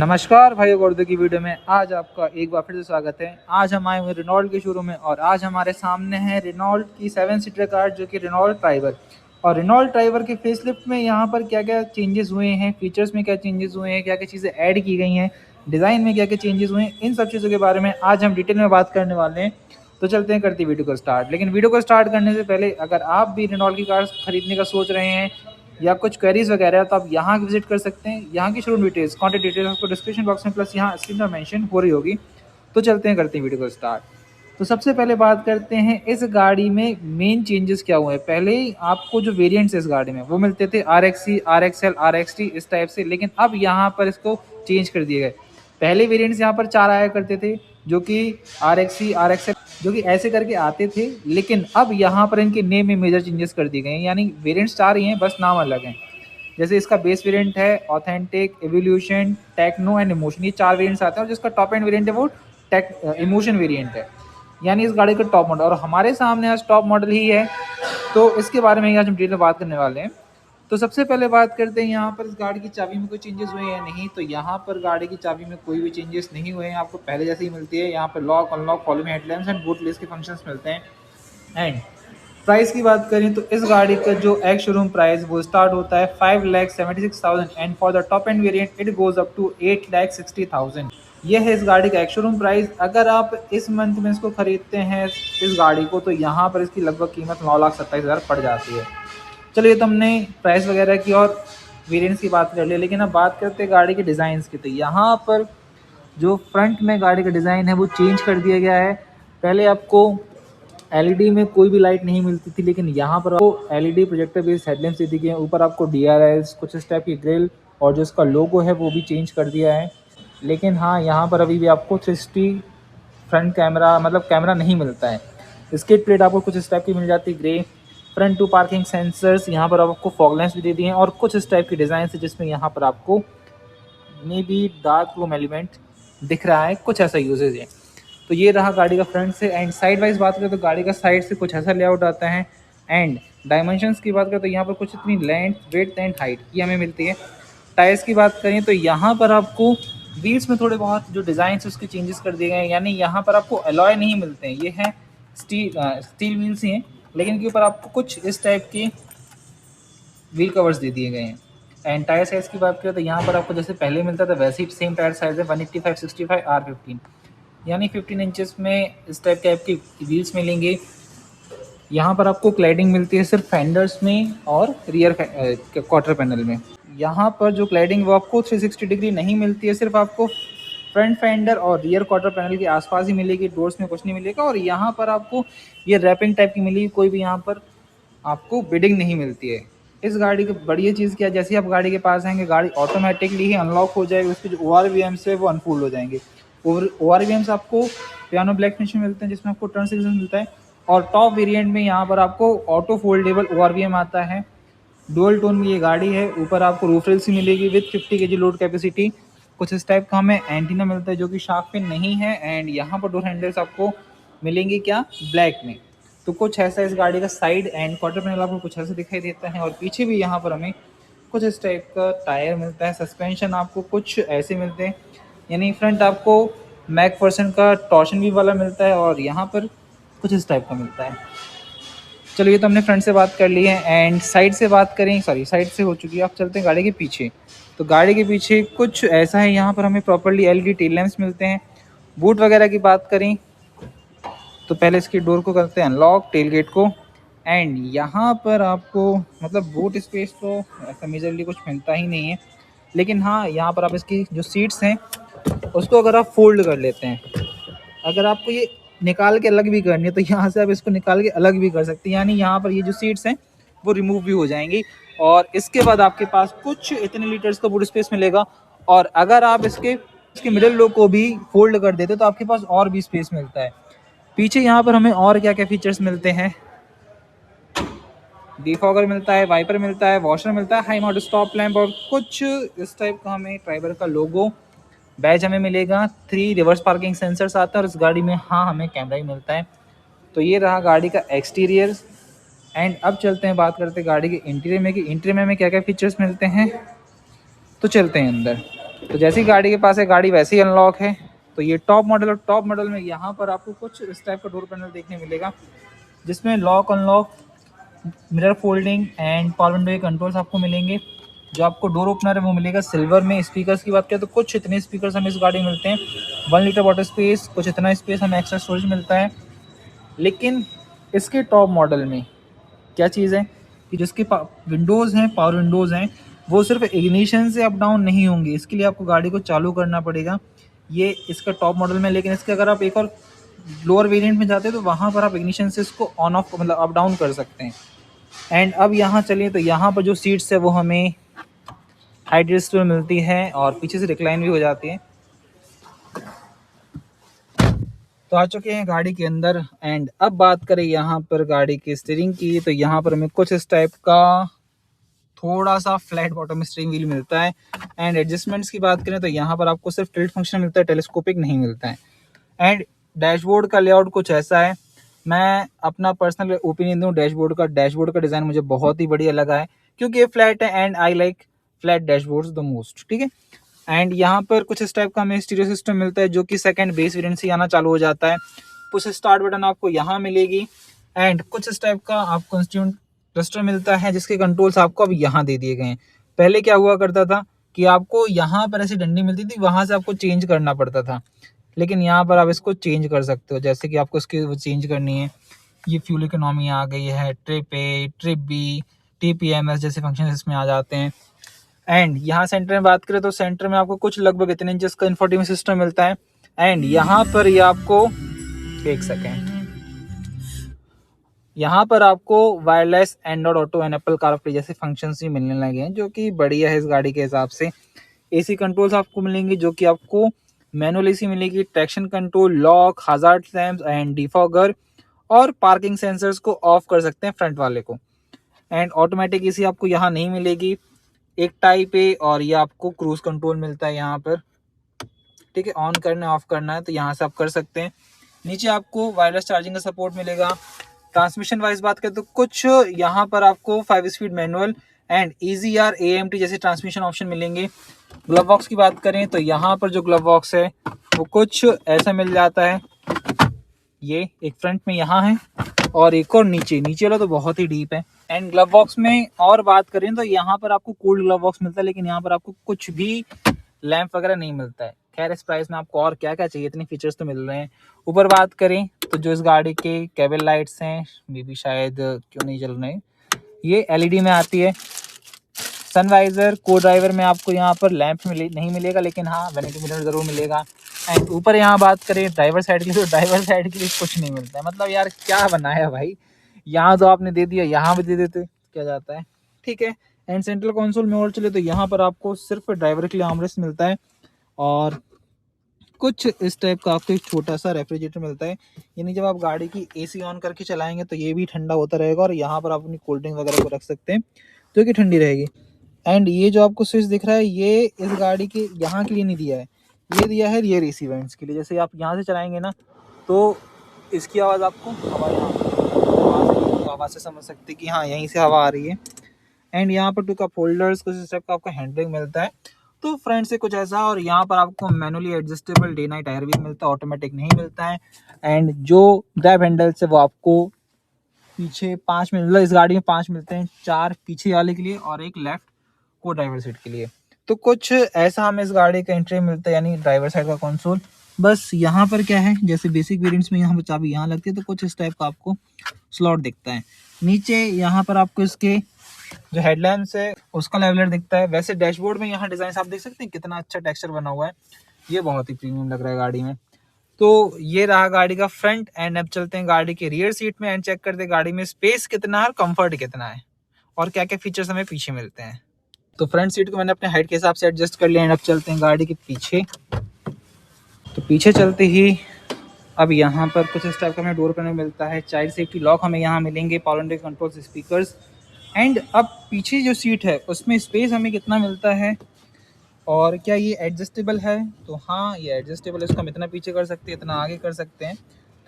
नमस्कार भाई उर्दू की वीडियो में आज आपका एक बार फिर से स्वागत है। आज हम आए हुए रेनॉल्ट के शोरूम में और आज हमारे सामने है रेनॉल्ट की 7 सीटर कार जो कि रेनॉल्ट ट्राइबर। और रेनॉल्ट ट्राइबर के फेसलिफ्ट में यहाँ पर क्या क्या चेंजेस हुए हैं, फीचर्स में क्या चेंजेस हुए हैं, क्या क्या चीज़ें ऐड की गई हैं, डिज़ाइन में क्या क्या चेंजेस हुए हैं, इन सब चीज़ों के बारे में आज हम डिटेल में बात करने वाले हैं। तो चलते हैं, करते वीडियो को स्टार्ट। लेकिन वीडियो को स्टार्ट करने से पहले अगर आप भी रेनॉल्ट की कार खरीदने का सोच रहे हैं या कुछ क्वेरीज वगैरह है तो आप यहाँ विजिट कर सकते हैं। यहाँ की शोरूम डिटेल्स, कॉन्टैक्ट डिटेल्स आपको डिस्क्रिप्शन बॉक्स में प्लस यहाँ स्क्रीन पर मेंशन हो रही होगी। तो चलते हैं, करते हैं वीडियो को स्टार्ट। तो सबसे पहले बात करते हैं इस गाड़ी में मेन चेंजेस क्या हुए हैं। पहले ही आपको जो वेरिएंट्स इस गाड़ी में वो मिलते थे RXC, RXL, RXT इस टाइप से, लेकिन अब यहाँ पर इसको चेंज कर दिए गए। पहले वेरिएंट्स यहाँ पर 4 आया करते थे जो कि RXC, RXL जो कि ऐसे करके आते थे, लेकिन अब यहाँ पर इनके नेम में मेजर चेंजेस कर दिए गए हैं। यानी वेरिएंट्स 4 ही हैं, बस नाम अलग हैं। जैसे इसका बेस वेरिएंट है authentic, evolution, techno and emotion, ये 4 वेरिएंट्स आते हैं। और जिसका टॉप एंड वेरिएंट है वो इमोशन वेरिएंट है, यानी इस गाड़ी का टॉप मॉडल। और हमारे सामने आज टॉप मॉडल ही है, तो इसके बारे में आज हम डिटेल में बात करने वाले हैं। तो सबसे पहले बात करते हैं यहाँ पर इस गाड़ी की चाबी में कोई चेंजेस हुए हैं या नहीं। तो यहाँ पर गाड़ी की चाबी में कोई भी चेंजेस नहीं हुए हैं, आपको पहले जैसे ही मिलती है। यहाँ पर lock, unlock, following headlamps and boot less के फंक्शंस मिलते हैं। एंड प्राइस की बात करें तो इस गाड़ी का जो एक्स शोरूम प्राइस वो स्टार्ट होता है 5,76,000 and for the top end variant it goes up to 8,60,000। यह है इस गाड़ी का एक्स शोरूम प्राइस। अगर आप इस मंथ में इसको खरीदते हैं इस गाड़ी को, तो यहाँ पर इसकी लगभग कीमत 9,27,000 पड़ जाती है। चलिए, तो हमने प्राइस वगैरह की और वेरिएंट्स की बात कर ली, लेकिन अब बात करते हैं गाड़ी के डिज़ाइंस की। तो यहाँ पर जो फ्रंट में गाड़ी का डिज़ाइन है वो चेंज कर दिया गया है। पहले आपको LED में कोई भी लाइट नहीं मिलती थी, लेकिन यहाँ पर आपको LED प्रोजेक्टर बेस्ड हेडलैम्प्स दे दी गई हैं। ऊपर आपको DRS, कुछ इस टाइप की ग्रिल और जो इसका लोगो है वो भी चेंज कर दिया है। लेकिन हाँ, यहाँ पर अभी भी आपको 360 फ्रंट कैमरा, मतलब कैमरा नहीं मिलता है। स्किड प्लेट आपको कुछ इस टाइप की मिल जाती है, grey. Front two parking sensors, यहाँ पर आपको फॉग लैंप्स भी दे दिए हैं और कुछ इस टाइप की डिज़ाइन है जिसमें यहाँ पर आपको may be dark room element दिख रहा है, कुछ ऐसा यूजेज है। तो ये रहा गाड़ी का फ्रंट से। एंड साइड वाइज बात करें तो गाड़ी का साइड से कुछ ऐसा लेआउट आता है। एंड डायमेंशंस की बात करें तो यहाँ पर कुछ इतनी लेंथ, विड्थ एंड हाइट की हमें मिलती है। टायर्स की बात करें तो यहाँ पर आपको व्हील्स में थोड़े बहुत जो डिज़ाइन है उसके चेंजेस कर दिए गए हैं। यानी यहाँ पर आपको अलॉय नहीं मिलते हैं, ये है स्टील व्हील्स ही हैं, लेकिन के ऊपर आपको कुछ इस टाइप के व्हील कवर्स दे दिए गए हैं। एंड टायर साइज़ की बात करें तो यहाँ पर आपको जैसे पहले मिलता था वैसे ही सेम टायर साइज़ है, 185/65 R15, यानी 15 इंचेस में इस टाइप के आपके व्हील्स मिलेंगे। यहाँ पर आपको क्लैडिंग मिलती है सिर्फ फेंडर्स में और रियर क्वार्टर पैनल में। यहाँ पर जो क्लैडिंग वो आपको 360 डिग्री नहीं मिलती है, सिर्फ आपको फ्रंट फेंडर और रियर क्वार्टर पैनल के आसपास ही मिलेगी, डोर्स में कुछ नहीं मिलेगा। और यहाँ पर आपको ये रैपिंग टाइप की मिलेगी, कोई भी यहाँ पर आपको बिडिंग नहीं मिलती है। इस गाड़ी की बढ़िया चीज़ क्या है, जैसे आप गाड़ी के पास आएंगे गाड़ी ऑटोमेटिकली ही अनलॉक हो जाएगी, उसके जो ORVMs है वो अनफोल्ड हो जाएंगे। ORVMs आपको पियानो ब्लैक फिनिश में मिलते हैं जिसमें आपको टर्न सिग्नल मिलता है। और टॉप वेरिएंट में यहाँ पर आपको ऑटो फोल्डेबल ORVM आता है। डुअल टोन में ये गाड़ी है। ऊपर आपको रूफ रेल्स ही मिलेगी विद 50 kg लोड कैपेसिटी। कुछ इस टाइप का हमें एंटीना मिलता है जो कि शार्क फिन नहीं है। एंड यहाँ पर डोर हैंडल्स आपको मिलेंगे क्या, ब्लैक में। तो कुछ ऐसा इस गाड़ी का साइड एंड क्वार्टर पैनल आपको कुछ ऐसा दिखाई देता है। और पीछे भी यहाँ पर हमें कुछ इस टाइप का टायर मिलता है। सस्पेंशन आपको कुछ ऐसे मिलते हैं, यानी फ्रंट आपको मैकफर्सन का टॉर्शन व्हील वाला मिलता है और यहाँ पर कुछ इस टाइप का मिलता है। चलो, ये तो हमने फ्रंट से बात कर ली है। एंड साइड से बात करें, सॉरी साइड से हो चुकी है, आप चलते हैं गाड़ी के पीछे। तो गाड़ी के पीछे कुछ ऐसा है, यहाँ पर हमें प्रॉपर्ली LED टेल लैंप्स मिलते हैं। बूट वगैरह की बात करें तो पहले इसकी डोर को करते हैं अनलॉक, टेल गेट को। एंड यहाँ पर आपको मतलब बूट स्पेस तो ऐसा मेजरली कुछ मिलता ही नहीं है, लेकिन हाँ यहाँ पर आप इसकी जो सीट्स हैं उसको अगर आप फोल्ड कर लेते हैं, अगर आपको ये निकाल के अलग भी करनी है तो यहाँ से आप इसको निकाल के अलग भी कर सकते हैं। यानी यहाँ पर ये जो सीट्स हैं वो रिमूव भी हो जाएंगी। और इसके बाद आपके पास कुछ इतने लीटर्स का बूट स्पेस मिलेगा। और अगर आप इसके मिडल लो को भी फोल्ड कर देते तो आपके पास और भी स्पेस मिलता है। पीछे यहाँ पर हमें और क्या क्या फीचर्स मिलते हैं, डिफॉगर मिलता है, वाइपर मिलता है, वॉशर मिलता है, हाई माउंट स्टॉप लैंप और कुछ इस टाइप का हमें ट्राइबर का लोगो बैज हमें मिलेगा। 3 रिवर्स पार्किंग सेंसर्स आते हैं और इस गाड़ी में हाँ हमें कैमरा ही मिलता है। तो ये रहा गाड़ी का एक्सटीरियर। एंड अब चलते हैं, बात करते हैं गाड़ी के इंटीरियर में कि इंटीरियर में हमें क्या क्या फीचर्स मिलते हैं। तो चलते हैं अंदर। तो जैसी गाड़ी के पास है गाड़ी वैसे ही अनलॉक है। तो ये टॉप मॉडल और टॉप मॉडल में यहाँ पर आपको कुछ इस टाइप का डोर पैनल देखने मिलेगा, जिसमें lock unlock, mirror folding and power window के कंट्रोल्स आपको मिलेंगे। जो आपको डोर ओपनर है वो मिलेगा सिल्वर में। स्पीकर्स की बात करें तो कुछ इतने स्पीकर्स हमें इस गाड़ी में मिलते हैं। 1 लीटर वाटर स्पेस, कुछ इतना स्पेस हमें एक्स्ट्रा स्टोरेज मिलता है। लेकिन इसके टॉप मॉडल में क्या चीज़ है कि जिसके विंडोज़ हैं, पावर विंडोज़ हैं, वो सिर्फ इग्निशन से अप डाउन नहीं होंगे। इसके लिए आपको गाड़ी को चालू करना पड़ेगा, ये इसका टॉप मॉडल में। लेकिन इसके अगर आप एक और लोअर वेरिएंट में जाते हैं तो वहाँ पर आप इग्निशन से इसको ऑन ऑफ मतलब अप डाउन कर सकते हैं। एंड अब यहाँ चलिए तो यहाँ पर जो सीट्स है वो हमें हाइट एडजस्टेबल मिलती है और पीछे से रिक्लाइन भी हो जाती है। तो आ चुके हैं गाड़ी के अंदर। एंड अब बात करें यहाँ पर गाड़ी के स्टीयरिंग की, तो यहाँ पर हमें कुछ इस टाइप का थोड़ा सा फ्लैट बॉटम स्टीयरिंग व्हील मिलता है। एंड एडजस्टमेंट्स की बात करें तो यहाँ पर आपको सिर्फ टिल्ट फंक्शन मिलता है, टेलीस्कोपिक नहीं मिलता है। एंड डैशबोर्ड का लेआउट कुछ ऐसा है, मैं अपना पर्सनल ओपिनियन दूँ डैशबोर्ड का डिज़ाइन मुझे बहुत ही बढ़िया लगा है, क्योंकि ये फ्लैट है and I like flat dashboards the most. ठीक है। एंड यहाँ पर कुछ इस टाइप का हमें स्टीरियो सिस्टम मिलता है, जो कि सेकंड बेस वेरिएंट से आना चालू हो जाता है। पुश स्टार्ट बटन आपको यहाँ मिलेगी। एंड कुछ इस टाइप का आपको इंस्ट्रूमेंट क्लस्टर मिलता है, जिसके कंट्रोल्स आपको अब यहाँ दे दिए गए हैं। पहले क्या हुआ करता था कि आपको यहाँ पर ऐसी डंडी मिलती थी, वहाँ से आपको चेंज करना पड़ता था। लेकिन यहाँ पर आप इसको चेंज कर सकते हो, जैसे कि आपको इसकी वो चेंज करनी है। ये फ्यूल इकोनॉमी आ गई है, trip A, trip B, TPMS जैसे फंक्शन इसमें आ जाते हैं। एंड यहाँ सेंटर में बात करें तो सेंटर में आपको कुछ लगभग इतने इंचेस का इंफोटेनमेंट सिस्टम मिलता है। एंड यहाँ पर ये आपको एक सेकेंड, यहाँ पर आपको wireless Android auto and Apple CarPlay जैसे फंक्शंस भी मिलने लगे हैं, जो कि बढ़िया है इस गाड़ी के हिसाब से। AC कंट्रोल्स आपको मिलेंगे, जो कि आपको मैनुअल AC मिलेगी, traction control, lock, hazard lamps and defogger, और पार्किंग सेंसर्स को ऑफ कर सकते हैं फ्रंट वाले को। एंड ऑटोमेटिक AC आपको यहाँ नहीं मिलेगी, एक टाइप ए, और ये आपको क्रूज कंट्रोल मिलता है यहाँ पर। ठीक है, ऑन करना है ऑफ करना है तो यहाँ से आप कर सकते हैं। नीचे आपको वायरलेस चार्जिंग का सपोर्ट मिलेगा। ट्रांसमिशन वाइज बात करें तो कुछ यहाँ पर आपको 5 speed manual and EGR AMT जैसे ट्रांसमिशन ऑप्शन मिलेंगे। ग्लव बॉक्स की बात करें तो यहाँ पर जो ग्लव बॉक्स है वो कुछ ऐसा मिल जाता है। ये एक फ्रंट में यहाँ है और एक और नीचे वाला तो बहुत ही डीप है। एंड ग्लव बॉक्स में और बात करें तो यहाँ पर आपको कूल्ड ग्लव बॉक्स मिलता है, लेकिन यहाँ पर आपको कुछ भी लैंप वगैरह नहीं मिलता है। खैर इस प्राइस में आपको और क्या क्या चाहिए, इतने फीचर्स तो मिल रहे हैं। ऊपर बात करें तो जो इस गाड़ी के केबल लाइट्स हैं, मे बी शायद क्यों नहीं चल रहे, ये LED में आती है। सनवाइजर को ड्राइवर में आपको यहाँ पर लैंप नहीं मिलेगा, लेकिन हाँ वैनिटी मिरर जरूर मिलेगा। एंड ऊपर यहाँ बात करें ड्राइवर साइड की, तो ड्राइवर साइड के लिए कुछ नहीं मिलता है। मतलब यार क्या बनाया भाई, यहाँ तो आपने दे दिया, यहाँ भी दे देते क्या जाता है। ठीक है। एंड सेंट्रल कंसोल में और चले तो यहाँ पर आपको सिर्फ ड्राइवर के लिए आर्मरेस्ट मिलता है, और कुछ इस टाइप का आपको एक छोटा सा रेफ्रिजरेटर मिलता है। यानी जब आप गाड़ी की AC ऑन करके चलाएंगे तो ये भी ठंडा होता रहेगा, और यहाँ पर आप अपनी कोल्ड ड्रिंक वगैरह को रख सकते हैं जो कि ठंडी रहेगी। एंड ये जो आपको स्विच दिख रहा है, ये इस गाड़ी के यहाँ के लिए नहीं दिया है, ये दिया है रियर AC वेंट्स के लिए। जैसे आप यहाँ से चलाएंगे ना तो इसकी आवाज़ आपको हवा से समझ सकते कि हाँ यहीं से हवा आ रही है। एंड यहाँ पर 2 कप होल्डर्स, कुछ इस टाइप का आपका हैंड ब्रेक मिलता है। तो फ्रंट से कुछ ऐसा, और यहाँ पर आपको manually adjustable day night tyre भी मिलता है, ऑटोमेटिक नहीं मिलता है। एंड जो ग्रैब हैंडल्स है वो आपको पीछे 5 मिल, इस गाड़ी में 5 मिलते हैं, 4 पीछे वाले के लिए और एक लेफ्ट को ड्राइवर सीट के लिए। तो कुछ ऐसा हमें इस गाड़ी का एंट्री मिलता है, यानी ड्राइवर साइड का कंसोल। बस यहाँ पर क्या है, जैसे बेसिक वेरिएंट्स में यहाँ पर चाबी यहाँ लगती है, तो कुछ इस टाइप का आपको स्लॉट दिखता है। नीचे यहाँ पर आपको इसके जो हेडलैम्प्स है उसका लेवलर दिखता है। वैसे डैशबोर्ड में यहाँ डिजाइन आप देख सकते हैं कितना अच्छा टेक्सचर बना हुआ है, ये बहुत ही प्रीमियम लग रहा है गाड़ी में। तो ये रहा गाड़ी का फ्रंट। एंड अब चलते हैं गाड़ी के रियर सीट में एंड चेक करते हैं गाड़ी में स्पेस कितना है और कंफर्ट कितना है, और क्या क्या फीचर्स हमें पीछे मिलते हैं। तो फ्रंट सीट को मैंने अपने हाइट के हिसाब से एडजस्ट कर लिया। एंड अब चलते हैं गाड़ी के पीछे। तो पीछे चलते ही अब यहाँ पर कुछ इस टाइप का हमें डोर पैनल मिलता है, चाइल्ड सेफ्टी लॉक हमें यहाँ मिलेंगे, power window controls, speakers. And अब पीछे जो सीट है उसमें स्पेस हमें कितना मिलता है और क्या ये एडजस्टेबल है, तो हाँ ये एडजस्टेबल है। इसको हम इतना पीछे कर सकते हैं, इतना आगे कर सकते हैं।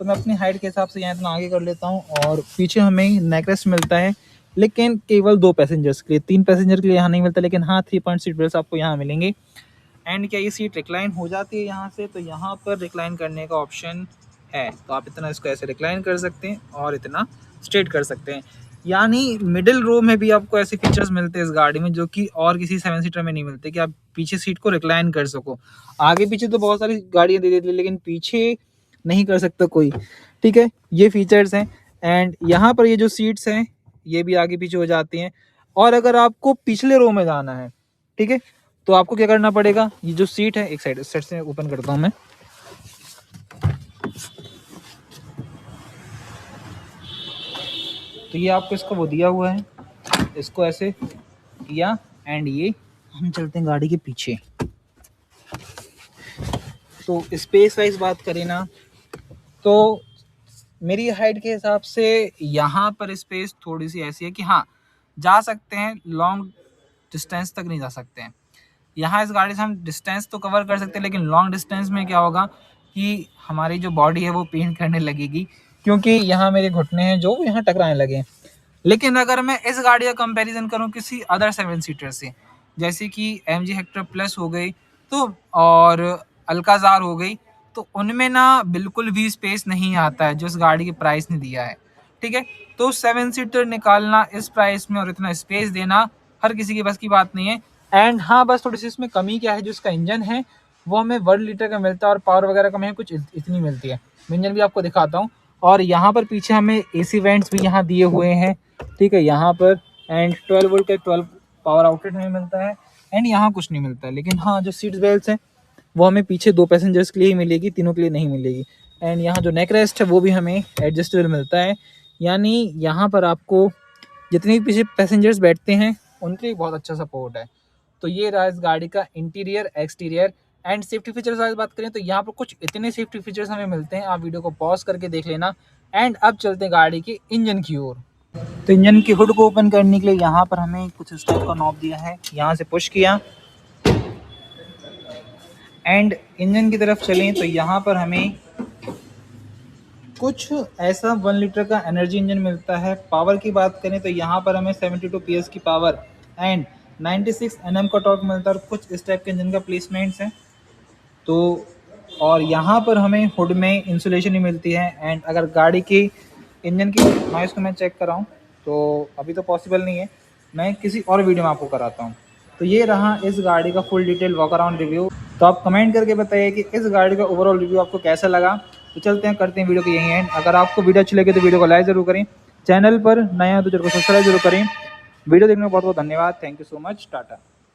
तो मैं अपनी हाइट के हिसाब से यहाँ इतना आगे कर लेता हूँ। और पीछे हमें नेक रेस्ट मिलता है, लेकिन केवल 2 पैसेंजर्स के लिए, 3 पैसेंजर के लिए यहाँ नहीं मिलता, लेकिन हाँ 3 पॉइंट सीट बेल्ट आपको यहाँ मिलेंगे। एंड क्या ये सीट रिक्लाइन हो जाती है यहाँ से, तो यहाँ पर रिक्लाइन करने का ऑप्शन है, तो आप इतना इसको ऐसे रिक्लाइन कर सकते हैं और इतना स्ट्रेट कर सकते हैं। यानी मिडिल रो में भी आपको ऐसे फीचर्स मिलते हैं इस गाड़ी में जो कि और किसी 7 सीटर में नहीं मिलते, कि आप पीछे सीट को रिक्लाइन कर सको। आगे पीछे तो बहुत सारी गाड़ियाँ दे देती है लेकिन पीछे नहीं कर सकता कोई, ठीक है, ये फीचर्स हैं। एंड यहाँ पर ये जो सीट्स हैं ये भी आगे पीछे हो जाती हैं। और अगर आपको पिछले रो में जाना है, ठीक है, तो आपको क्या करना पड़ेगा, ये जो सीट है एक साइड, इस साइड से ओपन करता हूँ मैं, तो ये आपको इसका वो दिया हुआ है, इसको ऐसे किया एंड ये हम चलते हैं गाड़ी के पीछे। तो स्पेस वाइज बात करें ना, तो मेरी हाइट के हिसाब से यहाँ पर स्पेस थोड़ी सी ऐसी है कि हाँ जा सकते हैं, लॉन्ग डिस्टेंस तक नहीं जा सकते हैं। यहाँ इस गाड़ी से हम डिस्टेंस तो कवर कर सकते हैं लेकिन लॉन्ग डिस्टेंस में क्या होगा कि हमारी जो बॉडी है वो पेन करने लगेगी, क्योंकि यहाँ मेरे घुटने हैं जो यहाँ टकराने लगे। लेकिन अगर मैं इस गाड़ी का कंपैरिजन करूँ किसी अदर 7 सीटर से, जैसे कि MG हेक्टर प्लस हो गई तो और अल्काजार हो गई, तो उनमें ना बिल्कुल भी स्पेस नहीं आता है जो इस गाड़ी की प्राइस ने दिया है, ठीक है। तो 7 सीटर निकालना इस प्राइस में और इतना स्पेस देना हर किसी की बस की बात नहीं है। एंड हाँ बस थोड़ी सी इसमें कमी क्या है, जो इसका इंजन है वो हमें 1 लीटर का मिलता है और पावर वगैरह का हमें कुछ इतनी मिलती है। मैं इंजन भी आपको दिखाता हूँ। और यहाँ पर पीछे हमें AC वेंट्स भी यहाँ दिए हुए हैं, ठीक है, यहाँ पर। एंड 12 वोल्ट का 12 पावर आउटलेट हमें मिलता है। एंड यहाँ कुछ नहीं मिलता है, लेकिन हाँ जो सीट बेल्ट हैं वो हमें पीछे 2 पैसेंजर्स के लिए ही मिलेगी, तीनों के लिए नहीं मिलेगी। एंड यहाँ जो नेक रेस्ट है वो भी हमें एडजस्टेबल मिलता है, यानी यहाँ पर आपको जितने भी पीछे पैसेंजर्स बैठते हैं उनके लिए बहुत अच्छा सपोर्ट है। तो ये रहा इस गाड़ी का interior, exterior and safety features की बात करें तो यहाँ पर कुछ इतने सेफ्टी फीचर्स हमें मिलते हैं, आप वीडियो को पॉज करके देख लेना। एंड अब चलते हैं गाड़ी के इंजन की ओर। तो इंजन की हुड को ओपन करने के लिए यहाँ पर हमें कुछ इस टाइप का नॉब दिया है, यहाँ से पुश किया एंड इंजन की तरफ चलें तो यहाँ पर हमें कुछ ऐसा 1 लीटर का एनर्जी इंजन मिलता है। पावर की बात करें तो यहाँ पर हमें 72 PS की पावर एंड 96 Nm का टॉर्क मिलता है और कुछ इस टाइप के इंजन का प्लेसमेंट्स हैं। तो और यहाँ पर हमें हुड में इंसुलेशन ही मिलती है। एंड अगर गाड़ी की इंजन की नॉइज़ को मैं चेक कराऊँ तो अभी तो पॉसिबल नहीं है, मैं किसी और वीडियो में आपको कराता हूँ। तो ये रहा इस गाड़ी का full detail walk around review. तो आप कमेंट करके बताइए कि इस गाड़ी का ओवरऑल रिव्यू आपको कैसा लगा। तो चलते हैं, करते हैं वीडियो की यही एंड। अगर आपको वीडियो अच्छी लगे तो वीडियो को लाइक ज़रूर करें, चैनल पर नया तो चैनल को सब्सक्राइब जरूर करें। वीडियो देखने का बहुत बहुत धन्यवाद। Thank you so much. Tata.